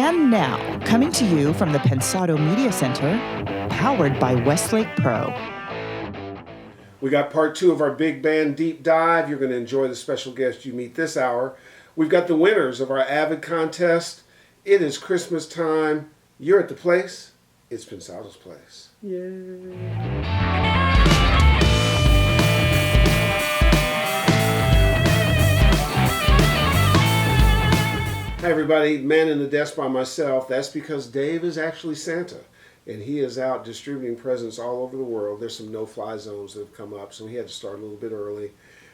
And now, coming to you from the Pensado Media Center, powered by Westlake Pro. We got part 2 of our big band deep dive. You're going to enjoy the special guest you meet this hour. We've got the winners of our Avid contest. It is Christmas time. You're at the place. It's Pensado's place. Yay. Hi everybody, man in the desk by myself. That's because Dave is actually Santa, and he is out distributing presents all over the world. There's some no-fly zones that have come up, so he had to start a little bit early.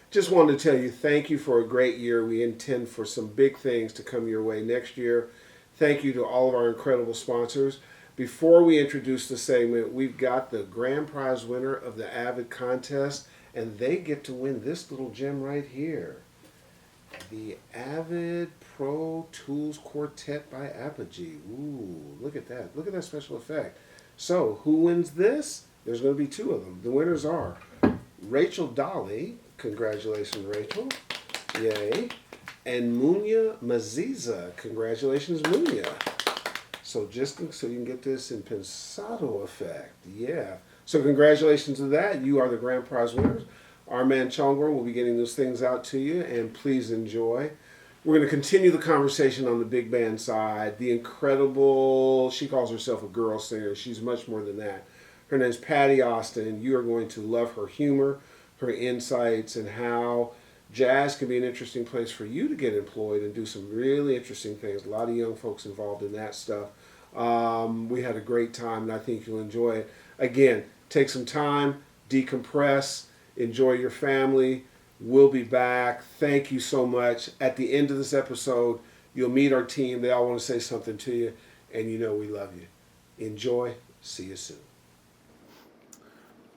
Just wanted to tell you thank you for a great year. We intend for some big things to come your way next year. Thank you to all of our incredible sponsors. Before we introduce the segment, we've got the grand prize winner of the Avid contest, and they get to win this little gem right here. The Avid Pro Tools Quartet by Apogee. Ooh, look at that. Look at that special effect. So, who wins this? There's going to be 2 of them. The winners are Rachel Dolly. Congratulations, Rachel. Yay. And Munya Maziza. Congratulations, Munya. So, just so you can get this in Pensado effect. Yeah. So, congratulations to that. You are the grand prize winners. Our man Chongor will be getting those things out to you, and please enjoy. We're going to continue the conversation on the big band side. The incredible, she calls herself a girl singer. She's much more than that. Her name's Patti Austin. You are going to love her humor, her insights, and how jazz can be an interesting place for you to get employed and do some really interesting things. A lot of young folks involved in that stuff. We had a great time, and I think you'll enjoy it. Again, take some time, decompress, enjoy your family. We'll be back. Thank you so much. At the end of this episode, you'll meet our team. They all want to say something to you, and you know we love you. Enjoy. See you soon.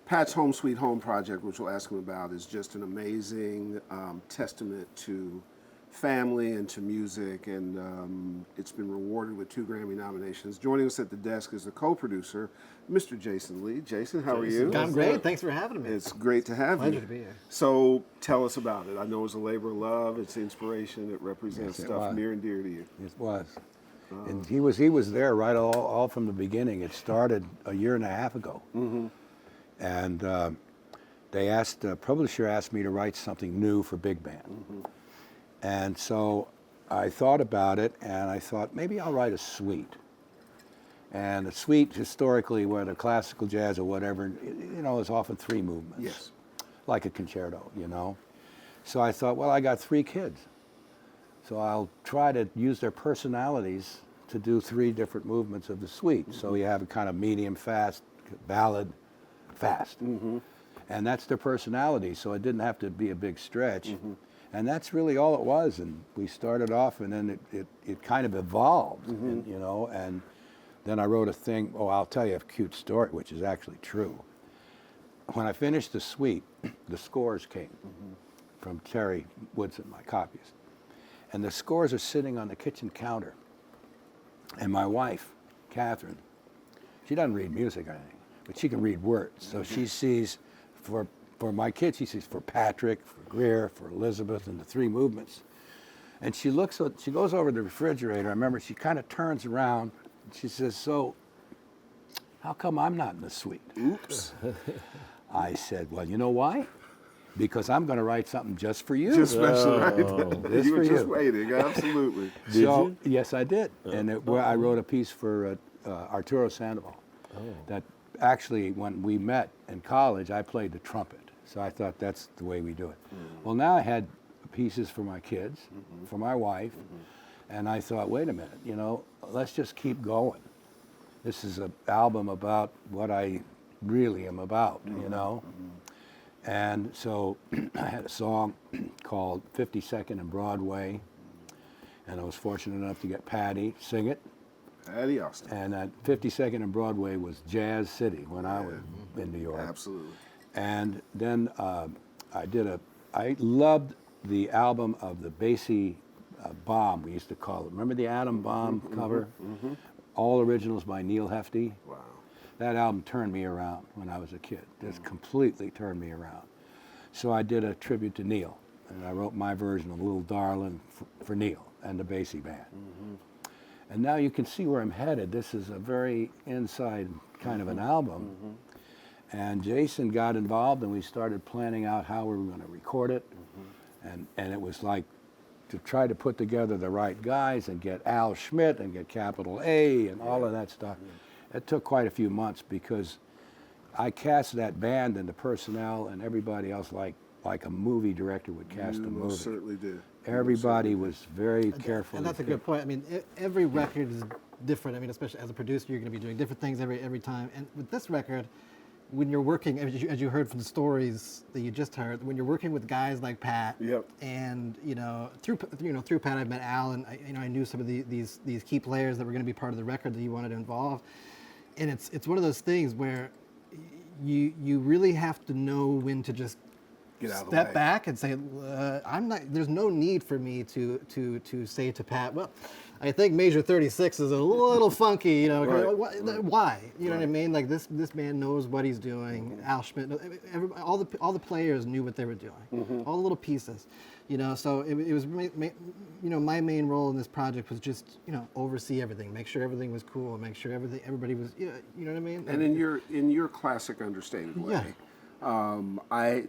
Pat's Home Sweet Home project, which we'll ask him about, is just an amazing testament to family and to music, and it's been rewarded with 2 Grammy nominations. Joining us at the desk is the co-producer, Mr. Jason Lee. Jason, how are you? I'm great. Thanks for having me. It's great to have you. Pleasure to be here. So tell us about it. I know it's a labor of love. It's inspiration. It represents stuff near and dear to you. It was. And he was there right all from the beginning. It started a year and a half ago. Mm-hmm. And the publisher asked me to write something new for big band. Mm-hmm. And so I thought about it, and I thought maybe I'll write a suite. And a suite, historically, whether classical jazz or whatever, is often 3 movements. Yes. Like a concerto, So I thought, well, I got 3 kids. So I'll try to use their personalities to do 3 different movements of the suite. Mm-hmm. So you have a kind of medium fast, ballad, fast. Mm-hmm. And that's their personality, so it didn't have to be a big stretch. Mm-hmm. And that's really all it was. And we started off, and then it kind of evolved, mm-hmm. and then I wrote a thing. Oh, I'll tell you a cute story, which is actually true. When I finished the suite, the scores came mm-hmm. from Terry Woodson, my copyist. And the scores are sitting on the kitchen counter. And my wife, Catherine, she doesn't read music or anything, but she can read words. So she sees, for my kids, she sees for Patrick, for Greer, for Elizabeth, and the 3 movements. And she goes over to the refrigerator. I remember she kind of turns around, and she says, so how come I'm not in the suite? Oops. I said, well, you know why? Because I'm going to write something just for you. Just special, right? You were just waiting, absolutely. Did you? Yes, I did. And I wrote a piece for Arturo Sandoval. That actually, when we met in college, I played the trumpet. So I thought that's the way we do it. Mm-hmm. Well, now I had pieces for my kids, mm-hmm. for my wife, mm-hmm. and I thought, wait a minute, let's just keep going. This is an album about what I really am about, mm-hmm. Mm-hmm. And so I had a song called 52nd and Broadway, and I was fortunate enough to get Patti sing it. Patti Austin. And at 52nd and Broadway was Jazz City when I was in New York. Absolutely. And then I loved the album of the Basie Bomb, we used to call it. Remember the Atom Bomb mm-hmm, cover? Mm-hmm. All originals by Neil Hefti. Wow. That album turned me around when I was a kid. Just completely turned me around. So I did a tribute to Neil, and I wrote my version of Little Darlin' for Neil and the Basie Band. Mm-hmm. And now you can see where I'm headed. This is a very inside kind of an album. And Jason got involved, and we started planning out how we were going to record it. And it was like to try to put together the right guys and get Al Schmidt and get Capital A and all of that stuff. It took quite a few months because I cast that band and the personnel and everybody else like a movie director would cast a movie. Most certainly did. Everybody was very careful. And that's a good point. I mean, every record is different. I mean, especially as a producer, you're going to be doing different things every time. And with this record, when you're working, as you heard from the stories that you just heard, when you're working with guys like Pat, and through Pat, I've met Al, and I knew some of these key players that were going to be part of the record that you wanted to involve. And it's one of those things where you really have to know when to just step back and say, I'm not. There's no need for me to say to Pat, well, I think Major 36 is a little funky. Why? You know what I mean? Like this man knows what he's doing. Al Schmidt, all the players knew what they were doing. All the little pieces. So it was my main role in this project was just oversee everything, make sure everything was cool, make sure everybody was you know what I mean. And in your classic understated way, I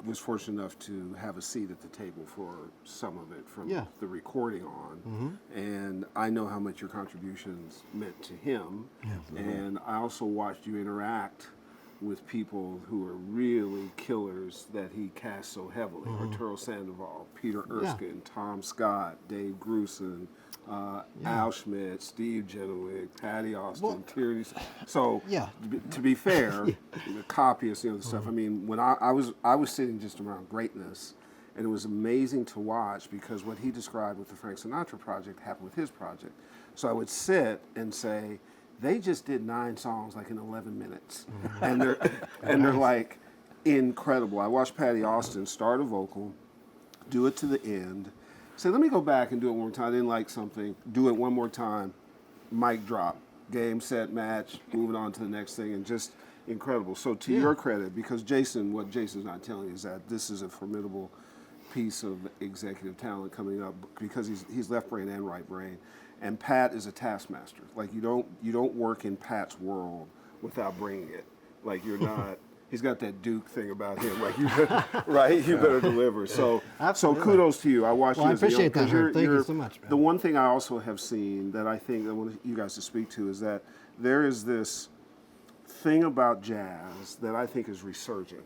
was fortunate enough to have a seat at the table for some of it from the recording on, and I know how much your contributions meant to him, and I also watched you interact with people who are really killers that he cast so heavily: Arturo Sandoval, Peter Erskine, Tom Scott, Dave Grusin, Al Schmidt, Steve Jenowig, Patti Austin, Tierney. So, to be fair, the copyists, the stuff. I mean, when I was sitting just around greatness, and it was amazing to watch because what he described with the Frank Sinatra project happened with his project. So I would sit and say, they just did 9 songs like in 11 minutes, and they're like incredible. I watched Patti Austin start a vocal, do it to the end. Say, let me go back and do it one more time. I didn't like something. Do it one more time. Mic drop. Game, set, match. Moving on to the next thing, and just incredible. So to your credit, because what Jason's not telling you is that this is a formidable piece of executive talent coming up because he's left brain and right brain, and Pat is a taskmaster. Like you don't work in Pat's world without bringing it. Like you're not. He's got that Duke thing about him, like you better deliver. So kudos to you. I watched you. I appreciate that. Thank you so much, man. The one thing I also have seen that I think I want you guys to speak to is that there is this thing about jazz that I think is resurging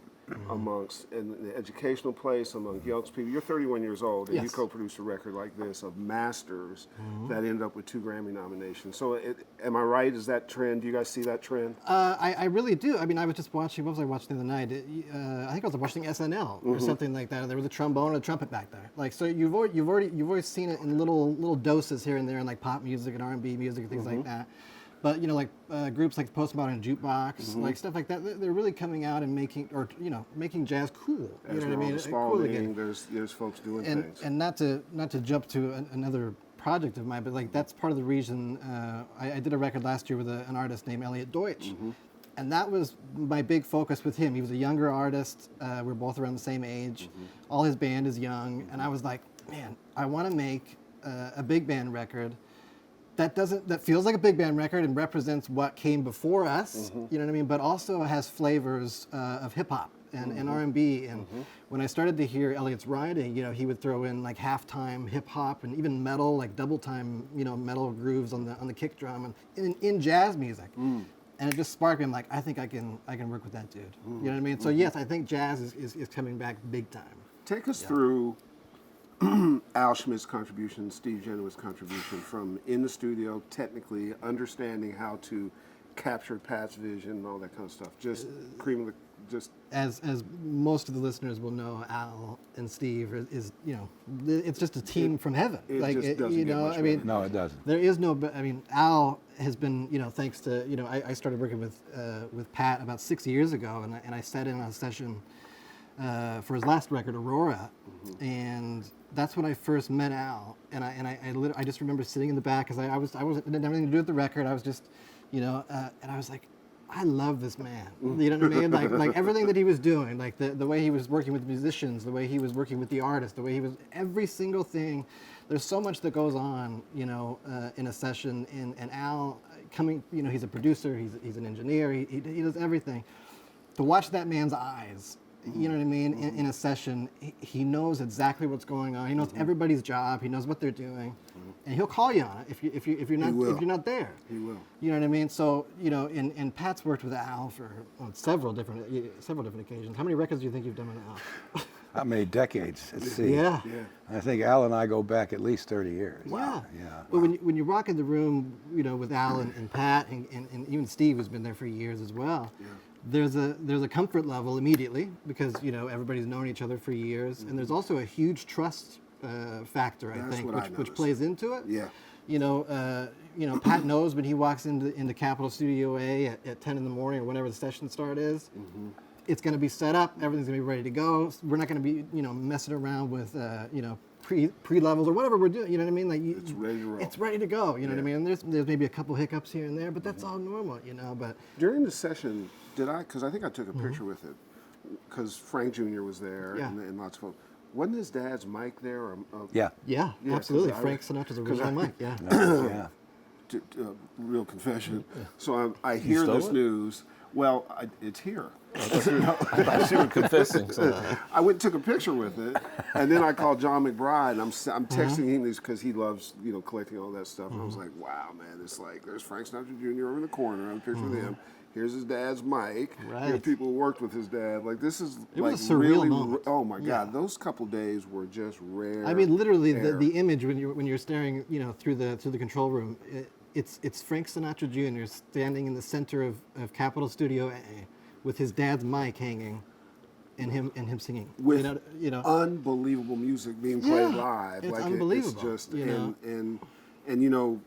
amongst in the educational place, among young people. You're 31 years old, and you co-produced a record like this of masters that end up with 2 Grammy nominations. So, am I right? Is that trend? Do you guys see that trend? I really do. I mean, I was just watching. What was I watching the other night? I think I was watching SNL or something like that. There was a trombone and a trumpet back there. Like, so you've always seen it in little doses here and there, in like pop music and R&B music and things like that. But groups like Postmodern Jukebox, like stuff like that, they're really coming out and making jazz cool. You know what I mean? Cool again. There's folks doing things. And not to jump to another project of mine, but like that's part of the reason I did a record last year with an artist named Elliot Deutsch, and that was my big focus with him. He was a younger artist. We're both around the same age. All his band is young, and I was like, man, I want to make a big band record that feels like a big band record and represents what came before us, you know what I mean, but also has flavors of hip hop and R&B. And when I started to hear Elliot's writing, he would throw in like halftime hip hop and even metal, like double time, metal grooves on the kick drum and in jazz music. And it just sparked me. I'm like, I think I can work with that dude. You know what I mean? So yes, I think jazz is coming back big time. Take us through Al Schmidt's contribution, Steve Jenowig's contribution from in the studio, technically understanding how to capture Pat's vision and all that kind of stuff. Just cream of the, just as most of the listeners will know, Al and Steve is it's just a team from heaven. It just doesn't get much better. No, it doesn't. There is no. I mean, Al has been thanks to I started working with Pat about 6 years ago, and I sat in on a session for his last record, Aurora, and that's when I first met Al, and I just remember sitting in the back because I didn't have anything to do with the record. I was just, and I was like, I love this man. You know what I mean? Like everything that he was doing, like the way he was working with musicians, the way he was working with the artists, the way he was, every single thing. There's so much that goes on, you know, in a session. And Al coming, you know, he's a producer, he's an engineer, he does everything. To watch that man's eyes, you know what I mean, in a session, he knows exactly what's going on. He knows everybody's job. He knows what they're doing, and he'll call you on it if you're not there. He will. You know what I mean? So you know, and Pat's worked with Al for several different occasions. How many records do you think you've done with Al? How many decades? Let's see. Yeah. I think Al and I go back at least 30 years. Wow. Yeah. Well, when you walk in the room, you know, with Al and Pat and even Steve, who's been there for years as well. Yeah. There's a comfort level immediately because, you know, everybody's known each other for years, and there's also a huge trust factor, I think, which plays into it. Yeah. You know, Pat knows when he walks into Capitol Studio A at 10 in the morning or whenever the session start is, it's going to be set up. Everything's going to be ready to go. We're not going to be, you know, messing around with, you know, pre levels or whatever we're doing. You know what I mean? Like it's ready to roll. It's ready to go. You know what I mean? And there's maybe a couple hiccups here and there, but that's all normal. You know, but during the session. Because I think I took a picture with it, because Frank Jr. was there and lots of folks. Wasn't his dad's mic there? Yeah, absolutely. Frank Sinatra's original mic, Yeah. Real confession. So I hear this news. Well, it's here. I thought you were confessing. So. I went and took a picture with it, and then I called John McBride, and I'm texting him these because he loves, you know, collecting all that stuff. And I was like, wow, man, it's like there's Frank Sinatra Jr. over in the corner. I have a picture with him. Here's his dad's mic. Right. Here are people who worked with his dad. Like this is it like was a surreal really. moment. Oh my God, those couple days were just rare. I mean, literally, the image when you're staring, you know, through the control room, it's Frank Sinatra Jr. standing in the center of Capitol Studio A with his dad's mic hanging, and him singing. With you know, unbelievable music being played live. It's like unbelievable. It's just you know? and you know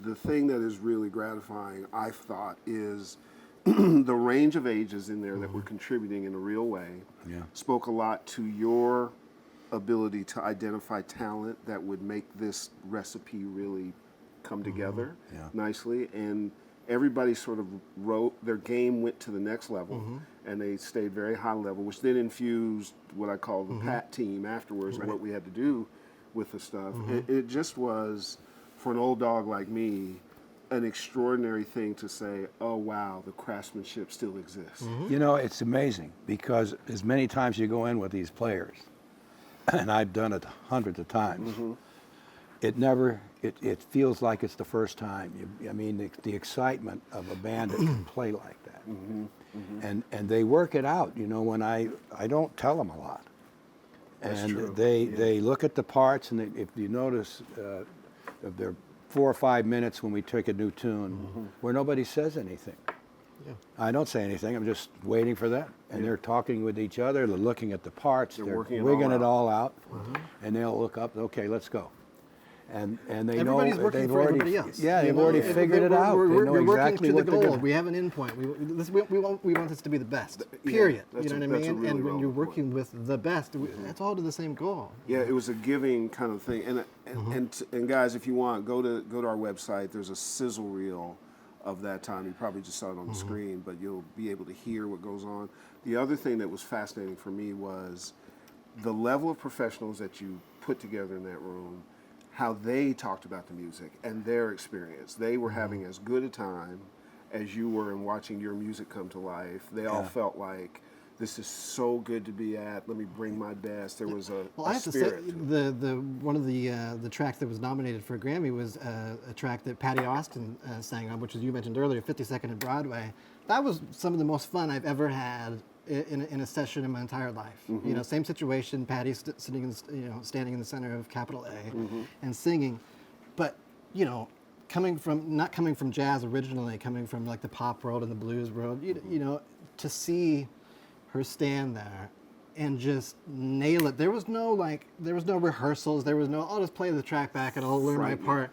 the thing that is really gratifying, I've thought, is the range of ages in there that were contributing in a real way. Yeah. Spoke a lot to your ability to identify talent that would make this recipe really come together nicely. And everybody sort of their game went to the next level, and they stayed very high level, which then infused what I call the Pat team afterwards and what we had to do with the stuff. It just was, for an old dog like me, an extraordinary thing to say, oh wow, the craftsmanship still exists. You know, it's amazing because as many times you go in with these players, and I've done it hundreds of times, it feels like it's the first time. I mean, the excitement of a band that can play like that. And they work it out, you know, when I don't tell them a lot. That's and true. they look at the parts, and if you notice, if they're 4 or 5 minutes when we take a new tune, where nobody says anything. Yeah. I don't say anything. I'm just waiting for them, and they're talking with each other. They're looking at the parts. They're wigging it all out, and they'll look up. Okay, let's go. And they Everybody's know working they've for already. everybody else. Yeah, they've already figured it out. They know We're exactly working to what the they're goal. doing. We have an endpoint. We want this to be the best. Period. You know what I mean? Really and when you're relevant working point. with the best, that's all to the same goal. Yeah, it was a giving kind of thing. And guys, if you want, go to our website. There's a sizzle reel of that time. You probably just saw it on the screen, but you'll be able to hear what goes on. The other thing that was fascinating for me was the level of professionals that you put together in that room, how they talked about the music and their experience. They were having as good a time as you were in watching your music come to life. They all felt like, this is so good to be at. Let me bring my best. There was a Well, I have spirit. to say, one of the tracks that was nominated for a Grammy was a track that Patti Austin sang on, which, as you mentioned earlier, 52nd and Broadway. That was some of the most fun I've ever had in a session in my entire life. You know, same situation. Patti standing in the center of Capitol A and singing, but you know, not coming from jazz originally, coming from like the pop world and the blues world. You know, to see her stand there and just nail it. There was no rehearsals. There was no, I'll just play the track back and I'll learn my part.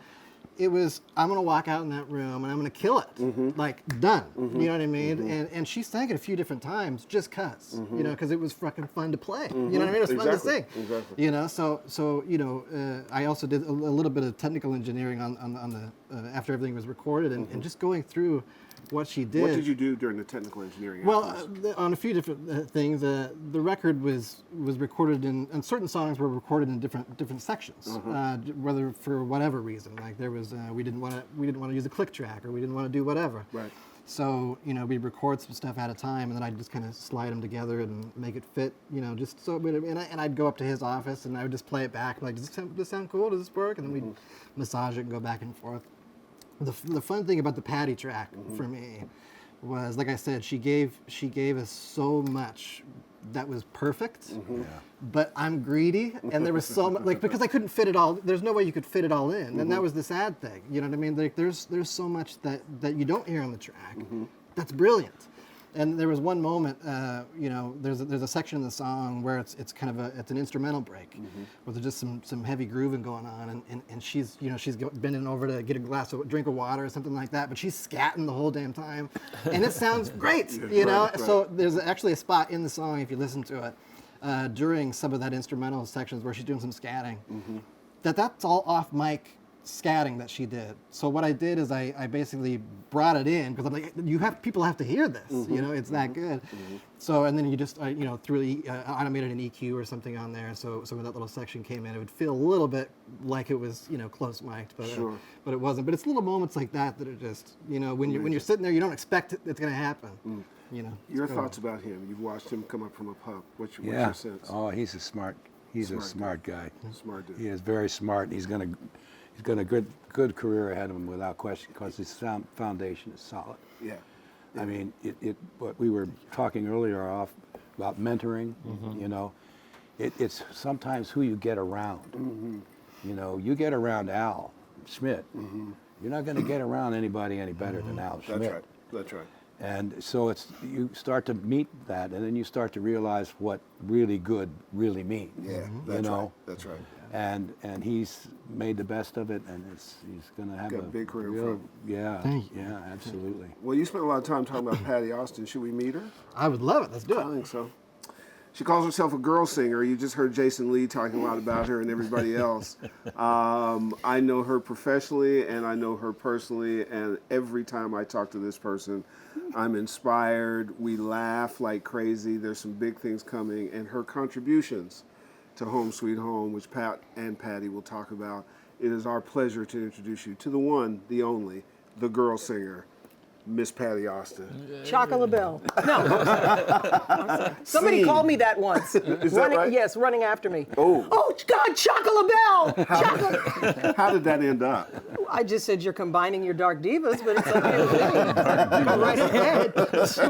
It was, I'm going to walk out in that room and I'm going to kill it. Like, done. You know what I mean? And she sang it a few different times just because, you know, because it was fucking fun to play. You know what I mean? It was fun to sing. Exactly. You know, so you know, I also did a little bit of technical engineering on after everything was recorded, and just going through what she did. What did you do during the technical engineering? Well, afterwards? on a few different things. The record was recorded and certain songs were recorded in different sections, whether for whatever reason. Like there was we didn't want to use a click track, or we didn't want to do whatever. Right. So we'd record some stuff at a time, and then I'd just kind of slide them together and make it fit. Just so. And I'd go up to his office and I would just play it back, like, does this sound cool? Does this work? And then we'd massage it and go back and forth. The fun thing about the Patti track for me was, like I said, she gave us so much that was perfect. But I'm greedy, and there was so much, because I couldn't fit it all. There's no way you could fit it all in, and that was the sad thing. You know what I mean? Like there's so much that you don't hear on the track. That's brilliant. And there was one moment, there's a section in the song where it's kind of it's an instrumental break, where there's just some heavy grooving going on, and she's bending over to get a drink of water or something like that, but she's scatting the whole damn time, and it sounds great, Right. So there's actually a spot in the song, if you listen to it, during some of that instrumental sections where she's doing some scatting, that's all off mic scatting that she did. So what I did is I basically brought it in, because I'm like, people have to hear this. It's that good. So, and then you just automated an EQ or something on there. So when that little section came in, it would feel a little bit like it was close mic'd, but it wasn't. But it's little moments like that that are just when you're sitting there, you don't expect it's going to happen. Your thoughts about him? You've watched him come up from a pup. What's your sense? Oh, he's a smart guy. Smart dude. He is very smart. He's got a good career ahead of him without question, because his foundation is solid. Yeah. I mean, what we were talking earlier about mentoring, it's sometimes who you get around. You get around Al Schmidt, you're not going to get around anybody any better than Al Schmidt. That's right. And so you start to meet that, and then you start to realize what really good really means. Yeah, that's right. And he's made the best of it, and he's going to have Got a big career in front. Yeah, absolutely. Well, you spent a lot of time talking about Patti Austin. Should we meet her? I would love it. Let's do I it. think so. She calls herself a girl singer. You just heard Jason Lee talking a lot about her and everybody else. I know her professionally, and I know her personally, and every time I talk to this person, I'm inspired. We laugh like crazy. There's some big things coming, and her contributions to Home Sweet Home, which Pat and Patti will talk about. It is our pleasure to introduce you to the one, the only, the girl singer, Miss Patti Austin. Chocolabelle. No. Somebody called me that once. Is that right? Yes, running after me. Oh. Oh, God, Chocolabelle! How did that end up? I just said you're combining your dark divas, but it's okay with me. Go right ahead.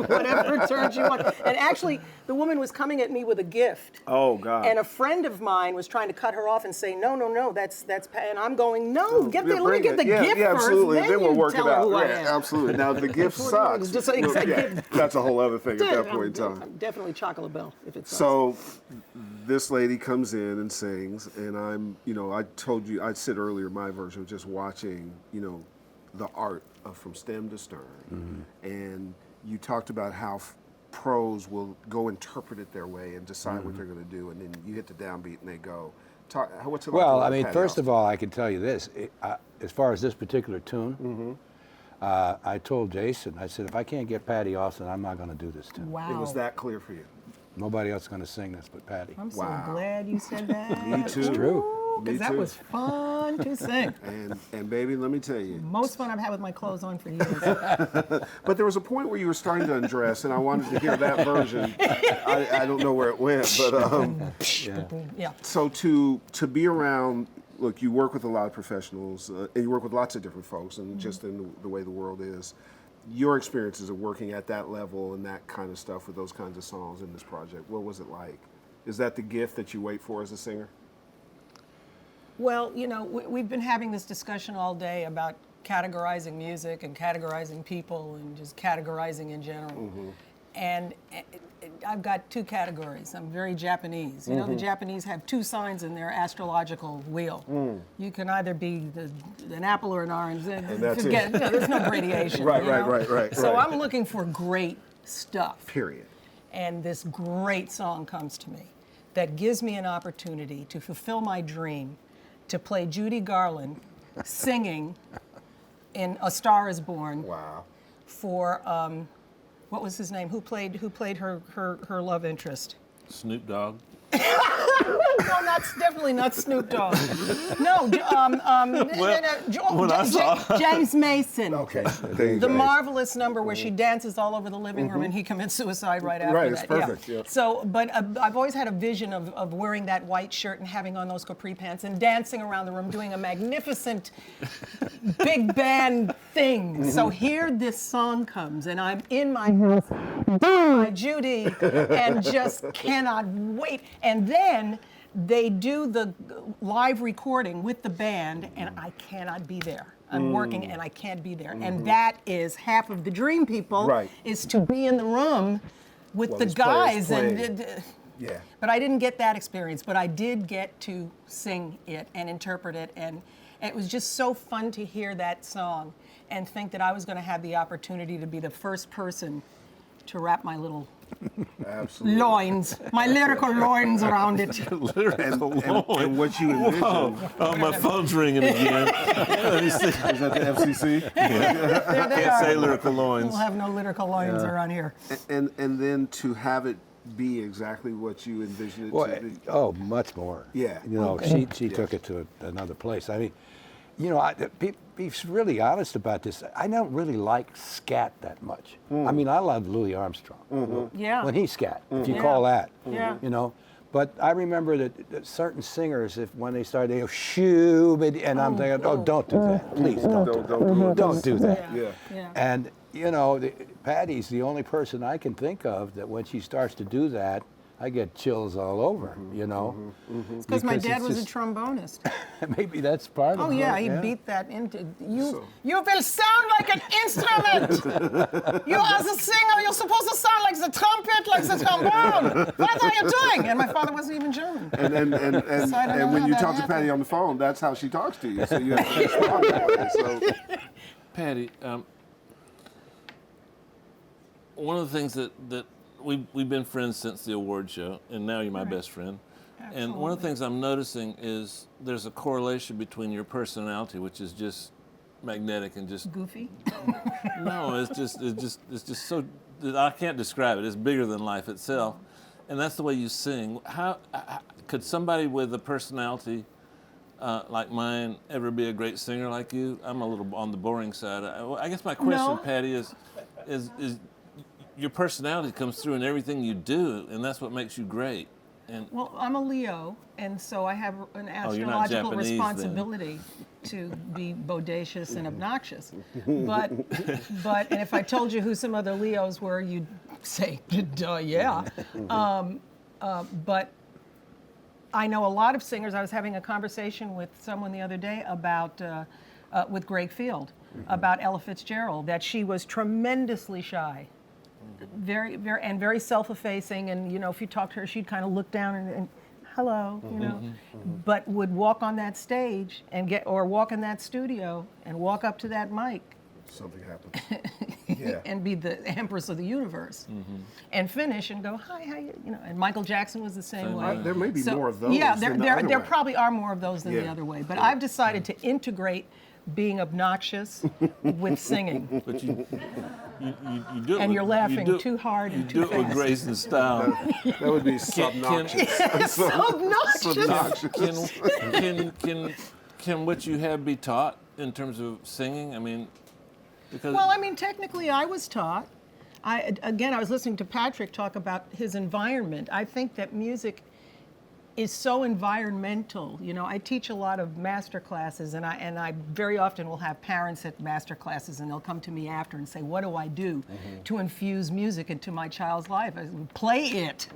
Whatever turns you want. And actually, the woman was coming at me with a gift. Oh, God. And a friend of mine was trying to cut her off and say, no, that's and I'm going, no, let me get the gift yeah, first, absolutely. then we'll you work tell it her out. who I Yeah, am. absolutely. Now, the gift sucks. Just exactly. That's a whole other thing at that point in time. Definitely Chocolabelle, if it sucks. So, this lady comes in and sings, and I told you, I said earlier, my version of just watching, the art of from stem to stern. And you talked about how pros will go interpret it their way and decide what they're going to do, and then you hit the downbeat and they go. What's it like? Well, I mean, first of all, I can tell you this. As far as this particular tune, I told Jason, I said, if I can't get Patti Austin, I'm not going to do this tune. Wow. It was that clear for you. Nobody else is going to sing this but Patti. I'm so Wow. glad you said that. Me too. It's true. Because that was fun to sing. And baby, let me tell you. Most fun I've had with my clothes on for years. But there was a point where you were starting to undress, and I wanted to hear that version. I don't know where it went, but Yeah. so to be around. Look, you work with a lot of professionals, and you work with lots of different folks, and just in the way the world is. Your experiences of working at that level and that kind of stuff with those kinds of songs in this project, what was it like? Is that the gift that you wait for as a singer? Well, we've been having this discussion all day about categorizing music and categorizing people and just categorizing in general. And I've got two categories. I'm very Japanese. The Japanese have two signs in their astrological wheel. You can either be an apple or an orange. that's Forget, there's no gradation. Right. So I'm looking for great stuff. Period. And this great song comes to me that gives me an opportunity to fulfill my dream to play Judy Garland singing in A Star Is Born. Wow. For what was his name? Who played her love interest? Snoop Dogg. No, definitely not Snoop Dogg. No, James Mason. Okay. The marvelous number where she dances all over the living room and he commits suicide right after Right, that. it's perfect. Yeah. So, but I've always had a vision of wearing that white shirt and having on those capri pants and dancing around the room, doing a magnificent big band thing. So here this song comes, and I'm in my house doing my Judy and just cannot wait. And then they do the live recording with the band, and I cannot be there. I'm working, and I can't be there. And that is half of the dream, people, Right. is to be in the room with While the these players guys. play. Yeah. But I didn't get that experience, but I did get to sing it and interpret it, and it was just so fun to hear that song and think that I was going to have the opportunity to be the first person to wrap my little Absolutely. loins, my lyrical loins around it. And what you envisioned. Oh, my phone's ringing again. Let me see. Is that the FCC? There they Can't say are. lyrical loins. We'll have no lyrical loins around here. And then to have it be exactly what you envisioned it Well, to be. oh, much more. Yeah. You know, she took it to another place. I mean, you know, be really honest about this. I don't really like scat that much. I mean, I love Louis Armstrong. Yeah. When he scat, if you call that. Yeah. You know. But I remember that certain singers, when they started, they go shoo, and I'm thinking, oh, don't do that, please, don't do that. Yeah. And you know, Patty's the only person I can think of that when she starts to do that, I get chills all over. You know, It's because my dad it's was a just- trombonist. Maybe that's part of it. Oh yeah, he beat that into you. You will sound like an instrument. You as a singer, you're supposed to sound like the trumpet, like the trombone. What are you doing? And my father wasn't even German. And So I don't know and when how you that talk to happened. Patty on the phone, that's how she talks to you. So you have to respond that way. So Patty, one of the things that we've been friends since the award show, and now you're my best friend. And one of the things I'm noticing is there's a correlation between your personality, which is just magnetic and just Goofy. no, it's just so I can't describe it. It's bigger than life itself, and that's the way you sing. How could somebody with a personality like mine ever be a great singer like you? I'm a little on the boring side. I guess my question, No. Patty, is your personality comes through in everything you do, and that's what makes you great. And Well, I'm a Leo, and so I have an Oh, you're not astrological Japanese, then. responsibility to be bodacious and obnoxious. But and if I told you who some other Leos were, you'd say, duh, yeah. But I know a lot of singers. I was having a conversation with someone the other day about, with Greg Field, about Ella Fitzgerald, that she was tremendously shy. Very self-effacing, and you know, if you talked to her, she'd kind of look down and hello, you know, but would walk on that stage and walk in that studio and walk up to that mic something happens. Yeah. and be the empress of the universe, and finish and go, hi, how you know. And Michael Jackson was the same way. There may be more of those. Yeah, than the there other way. probably are more of those than the Yeah. other way. But I've decided to integrate being obnoxious with singing. but you do it And with- you're you laughing do- too hard and You too do it with fast. grace and style. That would be subnoxious. So obnoxious. Can what you have be taught in terms of singing? I mean, because Well, I mean, technically, I was taught. I was listening to Patrick talk about his environment. I think that music is so environmental. You know, I teach a lot of master classes, and I very often will have parents at master classes, and they'll come to me after and say, "What do I do to infuse music into my child's life?" I said, play it.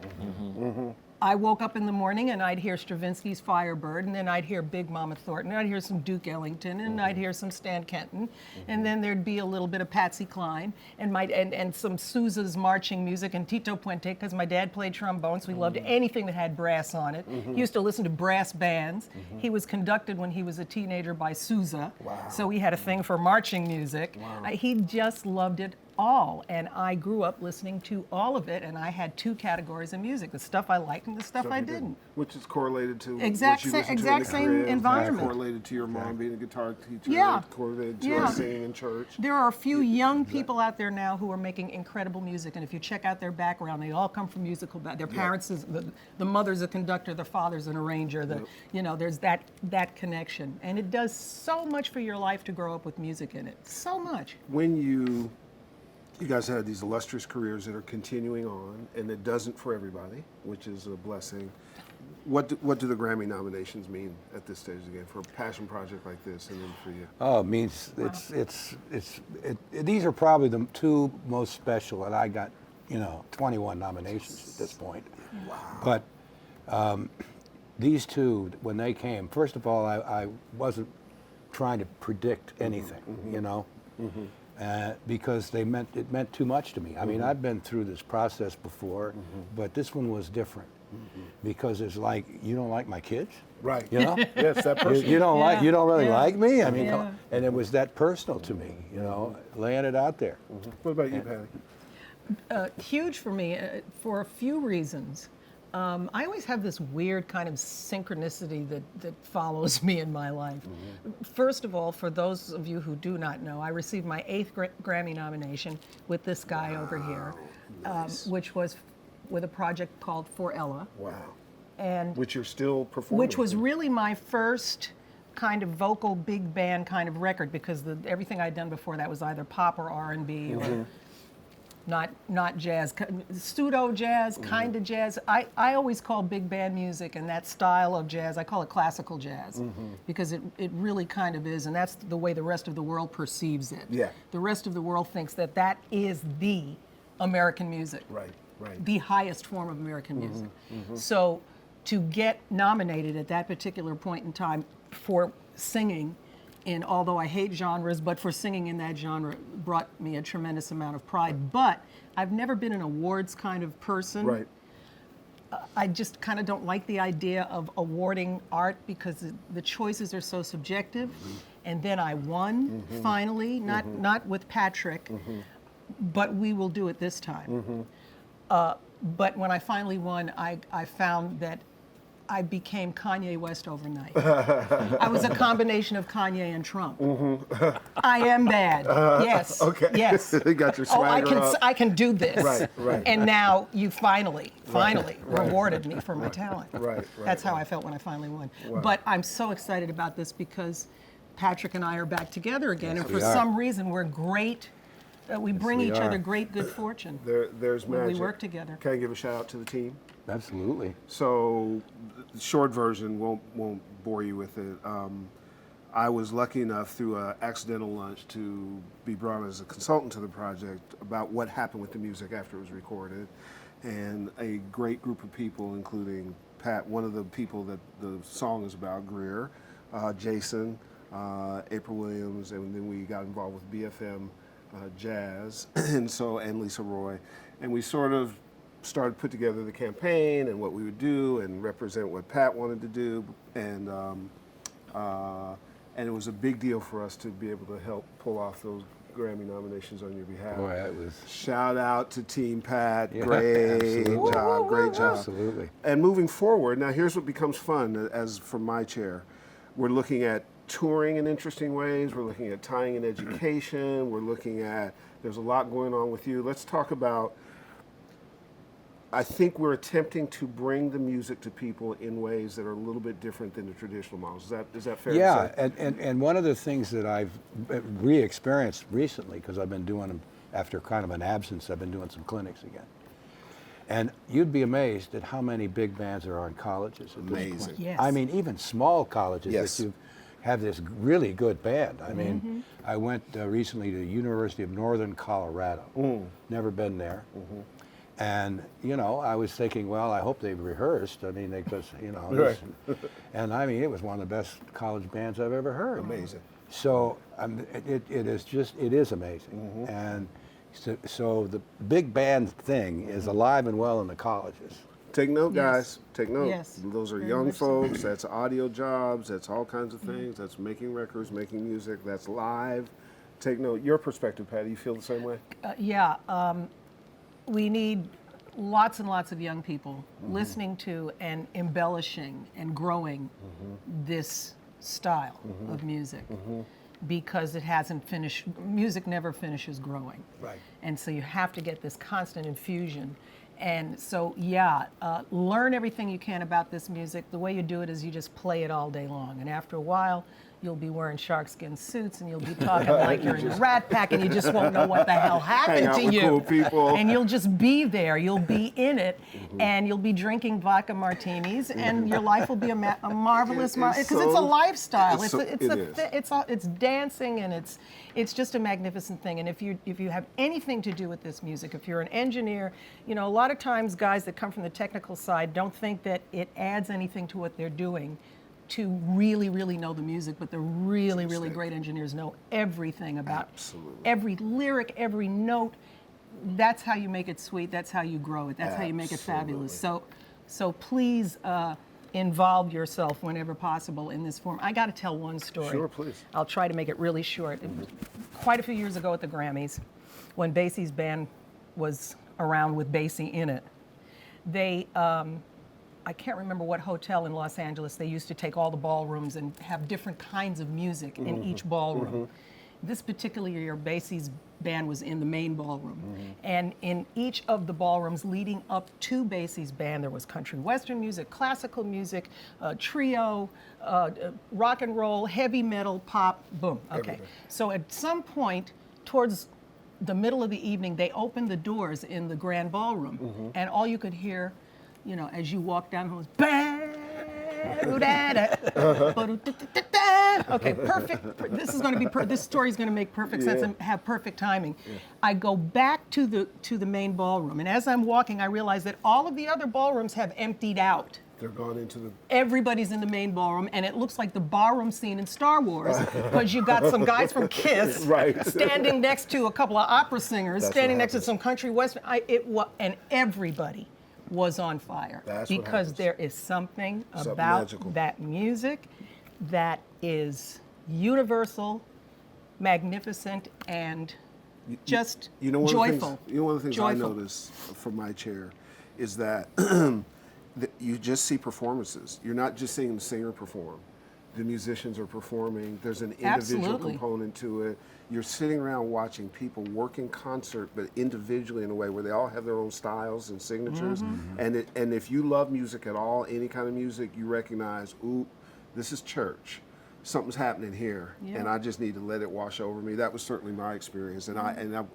I woke up in the morning and I'd hear Stravinsky's Firebird, and then I'd hear Big Mama Thornton, and I'd hear some Duke Ellington, and I'd hear some Stan Kenton, and then there'd be a little bit of Patsy Cline, and some Sousa's marching music, and Tito Puente, because my dad played trombone, so he loved anything that had brass on it. He used to listen to brass bands. He was conducted when he was a teenager by Sousa, so he had a thing for marching music. He just loved it all. And I grew up listening to all of it, and I had two categories of music: the stuff I liked and the stuff I didn't. Which is correlated to Exact what you sa- listen to exact in the same crib, environment. correlated to your mom being a guitar teacher, Yeah. correlated to Yeah. us singing in church. There are a few young people out there now who are making incredible music, and if you check out their background, they all come from musical their parents is the mother's a conductor, the father's an arranger, there's that connection. And it does so much for your life to grow up with music in it. So much. When you guys had these illustrious careers that are continuing on, and it doesn't for everybody, which is a blessing. What do the Grammy nominations mean at this stage again for a passion project like this, and then for you? Oh, it means these are probably the two most special, and I got 21 nominations at this point. Wow. But these two, when they came, first of all, I wasn't trying to predict anything, because it meant too much to me. I mean, I've been through this process before, but this one was different. Because it's like, you don't like my kids, Right. Yes, that person. You don't like, you don't really Yeah. like me. I mean, Yeah. and it was that personal to me, laying it out there. What about you, Patti? Huge for me for a few reasons. I always have this weird kind of synchronicity that follows me in my life. First of all, for those of you who do not know, I received my 8th Grammy nomination with this guy over here, which was with a project called For Ella. Wow. And Which you're still performing. which was really my first kind of vocal big band kind of record, because everything I'd done before that was either pop or R&B or not jazz, pseudo jazz, kind of jazz. I always call big band music and that style of jazz, I call it classical jazz, because it really kind of is, and that's the way the rest of the world perceives it. Yeah. The rest of the world thinks that is the American music. Right. The highest form of American music. So to get nominated at that particular point in time for singing in, although I hate genres, but for singing in that genre brought me a tremendous amount of pride. But I've never been an awards kind of person. Right. I just kind of don't like the idea of awarding art because the choices are so subjective. And then I won finally, not with Patrick, but we will do it this time. But when I finally won, I found that I became Kanye West overnight. I was a combination of Kanye and Trump. I am bad. Yes. Okay. Yes. You got your swagger up. I can do this. Right. And now you finally rewarded me for my talent. Right. That's how I felt when I finally won. But I'm so excited about this because Patrick and I are back together again, and for some reason we're great. We bring we each are. other great good fortune There's when magic. we work together. Can I give a shout out to the team? Absolutely. So, the short version won't bore you with it. I was lucky enough through an accidental lunch to be brought as a consultant to the project about what happened with the music after it was recorded, and a great group of people, including Pat, one of the people that the song is about, Greer, Jason, April Williams, and then we got involved with BFM Jazz, and Lisa Roy, and we sort of started to put together the campaign and what we would do and represent what Pat wanted to do, and it was a big deal for us to be able to help pull off those Grammy nominations on your behalf. Boy, that was... Shout out to Team Pat. Yeah, Great absolutely. job, great job. Absolutely. And moving forward, now here's what becomes fun as from my chair. We're looking at touring in interesting ways. We're looking at tying in education. We're looking at, there's a lot going on with you. Let's talk about, I think we're attempting to bring the music to people in ways that are a little bit different than the traditional models. Is that fair to say? Yeah, and one of the things that I've re-experienced recently, because I've been doing them after kind of an absence, I've been doing some clinics again. And you'd be amazed at how many big bands there are in colleges at this point. Yes. I mean, even small colleges Yes. that you have this really good band. I mean, I went recently to the University of Northern Colorado. Never been there. And, I was thinking, well, I hope they've rehearsed. I mean, because, Right. and I mean, it was one of the best college bands I've ever heard. Amazing. So it is amazing. And so the big band thing is alive and well in the colleges. Take note, guys. Take note. Yes. Those are Very young much so. folks. That's audio jobs. That's all kinds of things. That's making records, making music. That's live. take note. Your perspective, Patty, you feel the same way? We need lots and lots of young people listening to and embellishing and growing this style of music because it hasn't finished. Music never finishes growing. Right. And so you have to get this constant infusion. And so, learn everything you can about this music. The way you do it is you just play it all day long. And after a while, you'll be wearing sharkskin suits and you'll be talking like you're in the Rat Pack and you just won't know what the hell happened Hang out to with you. cool people. And you'll just be there. You'll be in it and you'll be drinking vodka martinis and your life will be a marvelous, because it's a lifestyle. It's dancing and it's just a magnificent thing. And if you have anything to do with this music, if you're an engineer, a lot of times guys that come from the technical side don't think that it adds anything to what they're doing to really, really know the music, but the really, really great engineers know everything about every lyric, every note. That's how you make it sweet. That's how you grow it. That's how you make it fabulous. So please involve yourself whenever possible in this form. I got to tell one story. Sure, please. I'll try to make it really short. It was quite a few years ago at the Grammys, when Basie's band was around with Basie in it. They I can't remember what hotel in Los Angeles, they used to take all the ballrooms and have different kinds of music in each ballroom. This particular year, Basie's band was in the main ballroom. And in each of the ballrooms leading up to Basie's band, there was country western music, classical music, trio, rock and roll, heavy metal, pop, boom. Okay. Everything. So at some point, towards the middle of the evening, they opened the doors in the grand ballroom, and all you could hear, as you walk down, was okay, perfect. This is going to be this story is going to make perfect sense and have perfect timing. I go back to the main ballroom, and as I'm walking, I realize that all of the other ballrooms have emptied out. They're gone into the... Everybody's in the main ballroom, and it looks like the ballroom scene in Star Wars, because you got some guys from Kiss standing next to a couple of opera singers, standing next to some country western. And everybody was on fire. Because there is something about magical. that music that is universal, magnificent, and just joyful. One of the things I Joyful. notice from my chair is that you just see performances. You're not just seeing the singer perform. The musicians are performing. There's an individual Absolutely. component to it. You're sitting around watching people work in concert, but individually in a way where they all have their own styles and signatures. And if you love music at all, any kind of music, you recognize, ooh, this is church. Something's happening here, and I just need to let it wash over me. That was certainly my experience, and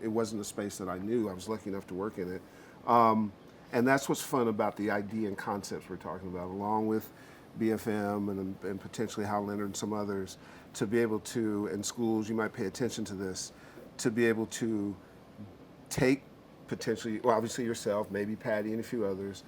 it wasn't a space that I knew. I was lucky enough to work in it. And that's what's fun about the idea and concepts we're talking about, along with BFM and potentially Hal Leonard and some others, to be able to, in schools, you might pay attention to this, to be able to take potentially, well, obviously yourself, maybe Patty and a few others,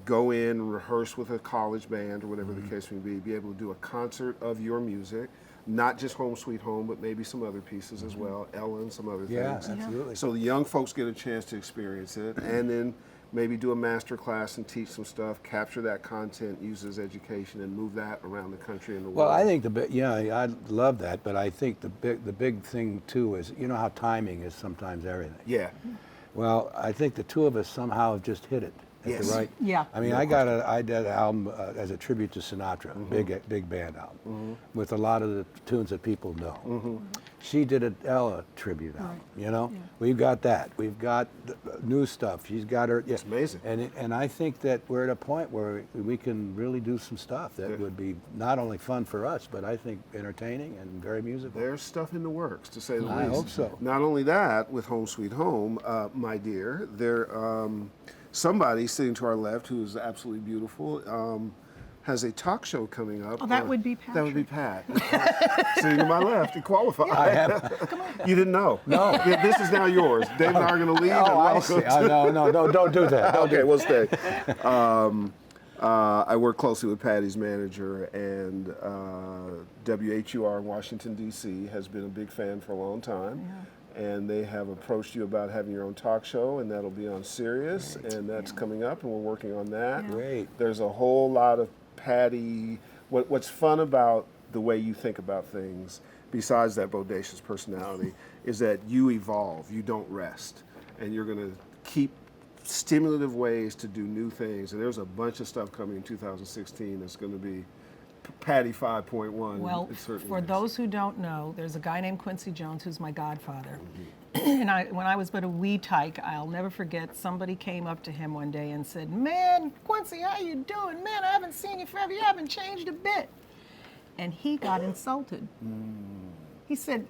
go in, rehearse with a college band or whatever the case may be able to do a concert of your music, not just Home Sweet Home, but maybe some other pieces as well, Ella and some other things. Yeah, absolutely. So the young folks get a chance to experience it, and then maybe do a master class and teach some stuff, capture that content, use it as education, and move that around the country and the world. Well, I think I love that, but I think the big thing too is, how timing is sometimes everything. Yeah. Well, I think the two of us somehow have just hit it at Yes. the right. Yeah. I mean, I did an album as a tribute to Sinatra, big band album, with a lot of the tunes that people know. She did an Ella tribute album. We've got that. We've got new stuff. She's got her. It's amazing. And I think that we're at a point where we can really do some stuff that would be not only fun for us, but I think entertaining and very musical. There's stuff in the works, to say the least. I hope so. Not only that, with Home Sweet Home, my dear, somebody sitting to our left who is absolutely beautiful has a talk show coming up. Oh, that would be Patrick. That would be Pat. Sitting to my left, he qualified. I have. You didn't know? No. This is now yours. Dave and I are going to leave. And I see. No, don't do that. Okay, we'll stay. I work closely with Patty's manager, and WHUR in Washington, D.C. has been a big fan for a long time. Yeah. And they have approached you about having your own talk show, and that'll be on Sirius, and that's coming up, and we're working on that. Yeah. Great. There's a whole lot of Patty. What's fun about the way you think about things, besides that bodacious personality, is that you evolve, you don't rest, and you're going to keep stimulative ways to do new things. And there's a bunch of stuff coming in 2016 that's going to be Patti 5.1. Well, it certainly for is. those who don't know, there's a guy named Quincy Jones who's my godfather. And when I was but a wee tyke, I'll never forget, somebody came up to him one day and said, "Man, Quincy, how you doing? Man, I haven't seen you forever. You haven't changed a bit." And he got insulted. He said,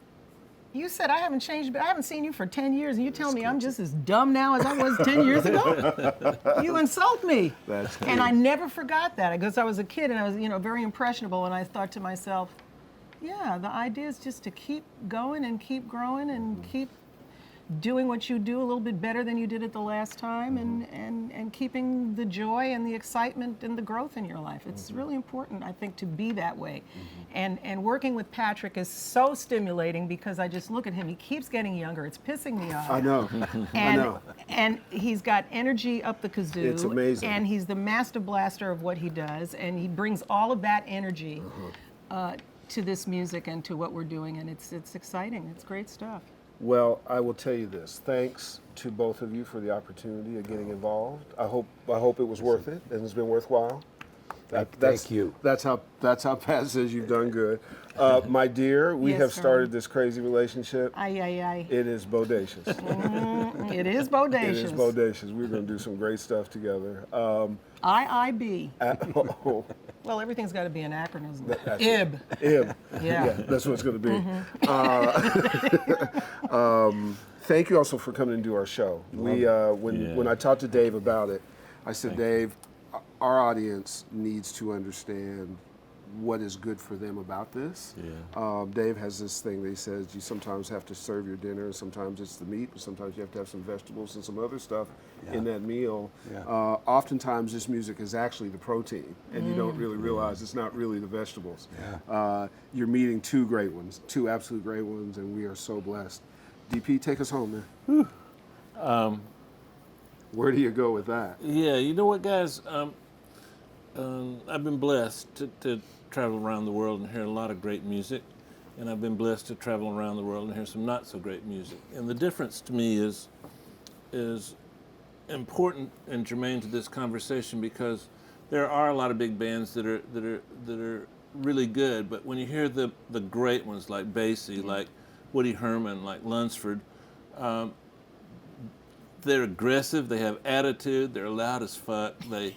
"You said I haven't changed, but I haven't seen you for 10 years, and you tell me I'm just as dumb now as I was 10 years ago? You insult me." That's And I never forgot that, because I was a kid and I was, very impressionable, and I thought to myself, yeah, the idea is just to keep going and keep growing and keep doing what you do a little bit better than you did it the last time, and keeping the joy and the excitement and the growth in your life. It's really important, I think, to be that way. And working with Patrick is so stimulating, because I just look at him. He keeps getting younger. It's pissing me off. I know. I know. And he's got energy up the kazoo. It's amazing. And he's the master blaster of what he does, and he brings all of that energy to this music and to what we're doing, and it's exciting. It's great stuff. Well, I will tell you this. Thanks to both of you for the opportunity of getting involved. I hope it was worth it and it's been worthwhile. Thank you. That's how Pat says you've done good. My dear, we Yes, have sir. started this crazy relationship. Aye. It is bodacious. It is bodacious. It is bodacious. We're going to do some great stuff together. IIB. Oh, Well, everything's got to be an acronym. that's IB. Ib. Yeah. That's what it's going to be. Thank you also for coming and do our show. When I talked to Dave about it, I said, Dave, our audience needs to understand what is good for them about this. Yeah. Dave has this thing that he says you sometimes have to serve your dinner, and sometimes it's the meat, but sometimes you have to have some vegetables and some other stuff in that meal. Yeah. Oftentimes this music is actually the protein, and you don't really realize it's not really the vegetables. Yeah. You're meeting two great ones, two absolute great ones, and we are so blessed. DP, take us home, man. Where do you go with that? Yeah, you know what, guys? I've been blessed to travel around the world and hear a lot of great music, and I've been blessed to travel around the world and hear some not so great music. And the difference to me is important and germane to this conversation, because there are a lot of big bands that are really good, but when you hear the great ones like Basie, like Woody Herman, like Lunsford, they're aggressive, they have attitude, they're loud as fuck, they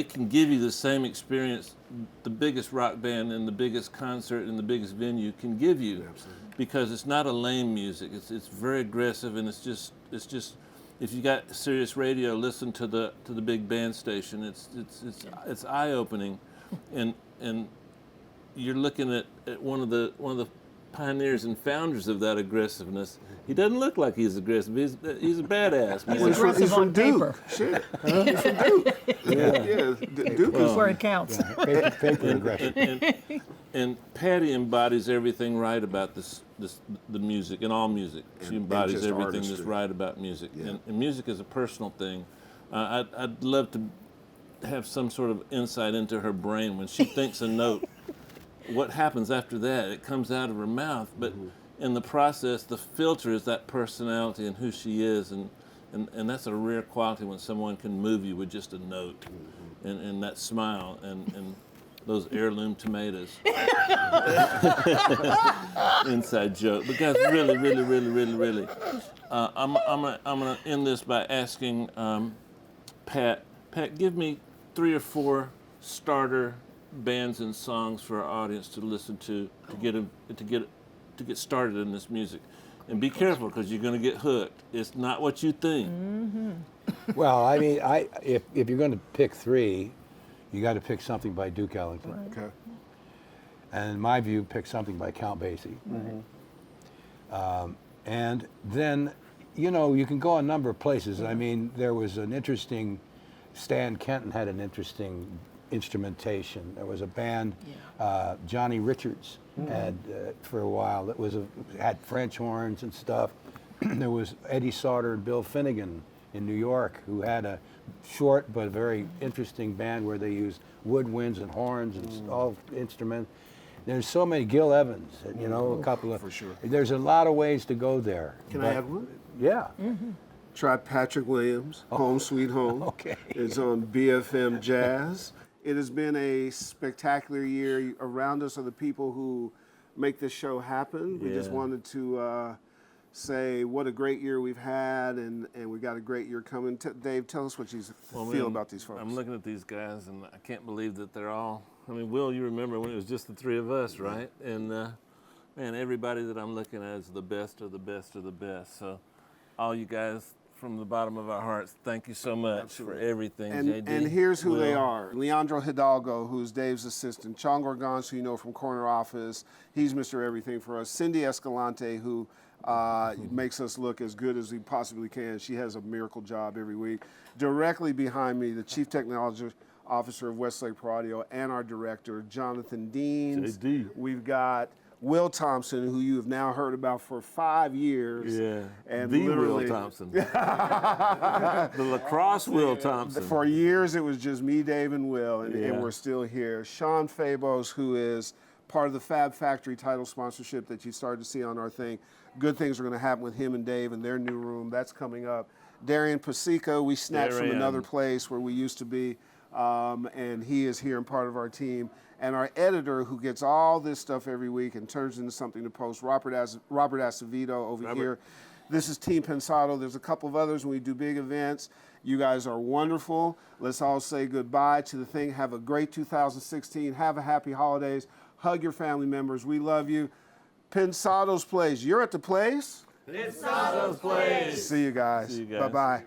can give you the same experience the biggest rock band and the biggest concert and the biggest venue can give you. Absolutely. Because it's not a lame music. It's very aggressive, and it's just if you got Sirius Radio, listen to the big band station. It's eye opening, and you're looking at one of the pioneers and founders of that aggressiveness. He doesn't look like he's aggressive. He's a badass. Man. He's aggressive He's from on Duke. paper. Shit. He's from Duke. Yeah. Duke That's is where it counts. Paper aggression. And Patti embodies everything right about the music and all music. She embodies just everything artistry. that's right about music. Yeah. And music is a personal thing. I'd love to have some sort of insight into her brain when she thinks a note. What happens after that? It comes out of her mouth, but in the process, the filter is that personality and who she is, and that's a rare quality when someone can move you with just a note, and that smile and those heirloom tomatoes. Inside joke, but guys, really, I'm gonna end this by asking Pat, give me 3 or 4 starter bands and songs for our audience to listen to get started in this music, and be careful because you're going to get hooked. It's not what you think. Well, I mean, if you're going to pick 3, you got to pick something by Duke Ellington. Okay. And in my view, pick something by Count Basie. And then, you can go a number of places. I mean, there was an interesting, Stan Kenton had an interesting instrumentation. There was a band, Johnny Richards had for a while, that had French horns and stuff. There was Eddie Sauter and Bill Finnegan in New York, who had a short but very interesting band where they used woodwinds and horns and all instruments. There's so many Gil Evans, you know, a couple of. For sure. There's a lot of ways to go there. Can I add one? Yeah. Try Patrick Williams, Home Sweet Home. Okay. It's on BFM Jazz. It has been a spectacular year. Around us are the people who make this show happen. We just Yeah. wanted to say what a great year we've had, and we got a great year coming. Dave, tell us what you feel about these folks. I'm looking at these guys, and I can't believe that they're all. I mean, Will, you remember when it was just the three of us, right? And man, everybody that I'm looking at is the best of the best of the best. So, all you guys, from the bottom of our hearts, thank you so much for everything, JD. And here's who they Will. are. Leandro Hidalgo, who's Dave's assistant. Chong Gorgon, who you know from Corner Office. He's Mr. Everything for us. Cindy Escalante, who makes us look as good as we possibly can. She has a miracle job every week. Directly behind me, the Chief Technology Officer of Westlake Pro Audio and our director, Jonathan Deans. JD. We've got Will Thompson, who you have now heard about for 5 years. Yeah, And the literally, Will Thompson. The lacrosse Will Thompson. For years, it was just me, Dave, and Will, and Yeah. we're still here. Sean Fabos, who is part of the Fab Factory title sponsorship that you started to see on our thing. Good things are going to happen with him and Dave in their new room. That's coming up. Darian Pasico, we snatched from another place where we used to be, and he is here and part of our team. And our editor, who gets all this stuff every week and turns into something to post, Robert Acevedo over here. This is Team Pensado. There's a couple of others when we do big events. You guys are wonderful. Let's all say goodbye to the thing. Have a great 2016. Have a happy holidays. Hug your family members. We love you. Pensado's Place. You're at the place? Pensado's Place. See you guys. See you guys. Bye-bye.